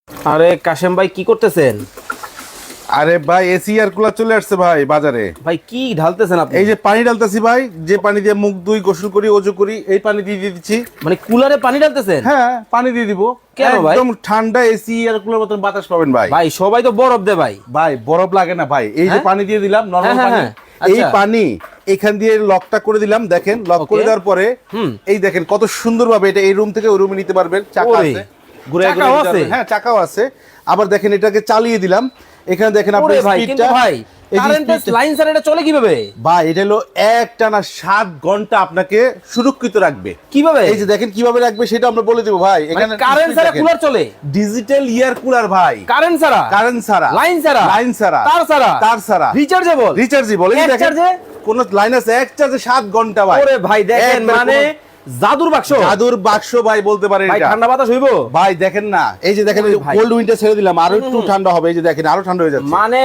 আরে কাশেম ভাই কি করতেছেন? আরে ভাই এসি এয়ার কুলার চলে আসছে ভাই বাজারে। ভাই কি ঢালতেছেন আপনি? এই যে পানি ঢালতেছি ভাই, যে পানি দিয়ে মুখ ধুই, গোসল করি, ওযু করি, এই পানি দিয়ে দিচ্ছি। মানে কুলারে পানি ঢালতেছেন? হ্যাঁ, পানি দিয়ে দিব। কেন ভাই? একদম ঠান্ডা এসি এয়ার কুলার মতন বাতাস পাবেন ভাই। ভাই সবাই তো বরফ দে ভাই। ভাই বরফ লাগে না ভাই, এই যে হ্যাঁ? পানি দিয়ে দিলাম নরমাল হ্যাঁ, পানি। হ্যাঁ, এই আচ্ছা। পানি এখান দিয়ে লকটা করে দিলাম, দেখেন লক করে Okay. দেওয়ার পরে এই দেখেন কত সুন্দর ভাবে এটা এই রুম থেকে ওই রুমে নিতে পারবেন। চাকা ওরে, আছে, ঘুরে ঘুরে চাকাও নিতে আছে? পারবেন। হ্যাঁ, চাকাও আছে। আবার দেখেন এটাকে চালিয়ে দিলাম, এখানে দেখেন ওরে আপনার ভাই, কিন্তু স্পিডটা। ভাই কারেন্টের লাইন ছাড়া এটা চলে কিভাবে? ভাই এটা হলো একটানা 7 ঘন্টা আপনাকে সুরক্ষিত রাখবে। কিভাবে? এই যে দেখেন কিভাবে রাখবে সেটা আমরা বলে দেব ভাই। মানে কারেন্ট ছাড়া কুলার চলে? ডিজিটাল ইয়ার কুলার ভাই, কারেন্ট ছাড়া? কারেন্ট ছাড়া, লাইন ছাড়া? লাইন ছাড়া, তার ছাড়া? তার ছাড়া, রিচার্জেবল? রিচার্জেবল। এই এক দেখেন চার্জে? কোন লাইন আছে, এক চার্জে 7 ঘন্টা ভাই। ওরে ভাই দেখেন, একবার মানে কোনো জাদুর বাক্স। জাদুর বাক্স ভাই বলতে পারেন ভাই এটা। ঠান্ডা বাতাস হইবো? ভাই দেখেন না, এই যে দেখেন ওরে ভাই। কোল্ড উইন্টার ছেড়ে দিলাম, আরো একটু ঠান্ডা হবে। এই যে দেখেন আরো ঠান্ডা হয়ে যাচ্ছে। মানে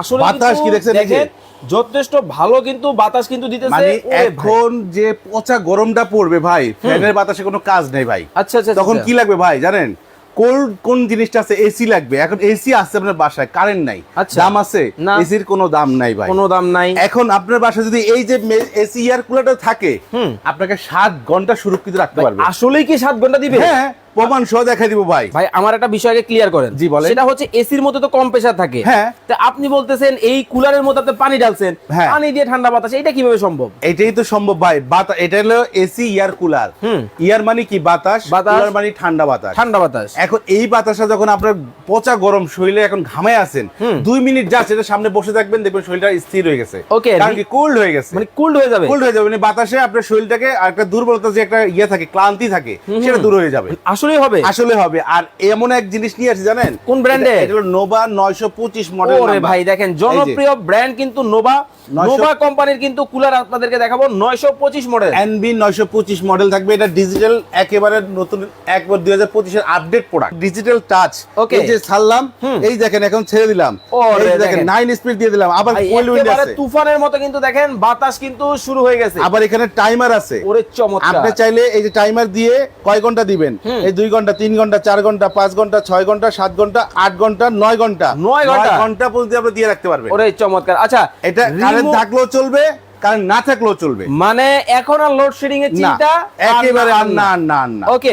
আসলে বাতাস কিন্তু কি দেখছেন এই যে? দেখেন, যথেষ্ট ভালো কিন্তু বাতাস কিন্তু দিতেছে। মানে ওরে ভাই। এখন যে পচা গরমটা পড়বে ভাই, ফ্যানের বাতাসে কোনো কাজ নেই ভাই। আচ্ছা আচ্ছা, তখন আচ্ছা। কি লাগবে ভাই জানেন? কোন জিনিসটা আছে, এসি লাগবে। এখন এসি আছে আপনার বাসায়, কারেন্ট নাই, আচ্ছা। দাম আছে না। এসির কোনো দাম নাই ভাই। কোনো দাম নাই। এখন আপনার বাসায় যদি এই যে এসি এয়ার কুলারটা থাকে, আপনাকে 7 ঘন্টা সুরক্ষিত রাখতে পারবে। আসলেই কি 7 ঘন্টা দিবে? হ্যাঁ, প্রমাণ সহ দেখাই দিব ভাই। ভাই আমার একটা বিষয় আগে ক্লিয়ার করেন। জি, বলেন। সেটা হচ্ছে এসির মধ্যে তো কম্প্রেসার থাকে। হ্যাঁ। তা আপনি বলতেছেন এই কুলারের মধ্যে আপনি পানি ঢালছেন, হ্যাঁ। পানি দিয়ে ঠান্ডা বাতাস, এটা কিভাবে সম্ভব? এটাই তো সম্ভব ভাই। এটা হলো এসি ইয়ার কুলার। ইয়ার মানে কি? বাতাস। বাতাস। কুলার মানে ঠান্ডা বাতাস। ঠান্ডা বাতাস। এখন এই বাতাসটা যখন আপনার পচা গরম শরীরে এখন ঘামায় আছেন, 2 মিনিট যা সেটা সামনে বসে থাকবেন, দেখবেন শরীরটা স্থির হয়ে গেছে। Okay, কারণ কি কোল্ড হয়ে গেছে। মানে কুলড হয়ে যাবে। কোল্ড হয়ে যাবে, মানে বাতাসে আপনার শরীরটাকে আর একটা দুর্বলতা, যে একটা ইয়ে থাকে, ক্লান্তি থাকে, সেটা দূর হয়ে যাবে। আসলেই হবে? আসলে হবে। আর এমন এক জিনিস নিয়ে আসি জানেন কোন ব্র্যান্ডের? এটা হলো নোভা 925 মডেল। ওরে ভাই দেখেন, জনপ্রিয় ব্র্যান্ড কিন্তু নোভা। 900 নোভা কোম্পানির কিন্তু কুলার আপনাদেরকে দেখাবো 925 মডেল। এনবি 925 মডেল থাকবে। এটা ডিজিটাল, একেবারে নতুন, একবার 2025 এর update product, digital touch. Okay. এই যে ছাড়লাম, এই দেখেন এখন ছেড়ে দিলাম, ওরে এই যে দেখেন দেখেন। 9 স্পিড দিয়ে দিলাম, আবার ভাই, কোল্ড উইন্ড একেবারে আছে, তুফানের মতো কিন্তু দেখেন বাতাস কিন্তু শুরু হয়ে গেছে। আবার এখানে টাইমার আছে। ওরে চমৎকার। আপনি চাইলে এই যে টাইমার দিয়ে কয় ঘন্টা দিবেন, এই 2 ঘন্টা, 3 ঘন্টা, 4 ঘন্টা, 5 ঘন্টা, 6 ঘন্টা, 7 ঘন্টা, 8 ঘন্টা, 9 ঘন্টা, 9 ঘন্টা। 9 ঘন্টা পর্যন্ত আপনি দিয়ে রাখতে পারবেন। ওরে চমৎকার। আচ্ছা, এটা কারেন্ট remote- থাকলেও চলবে, কারেন্ট না থাকলেও চলবে। মানে এখন আর লোডশেডিং এর না, চিন্তা একেবারে আর না, আর না, আর না। ওকে।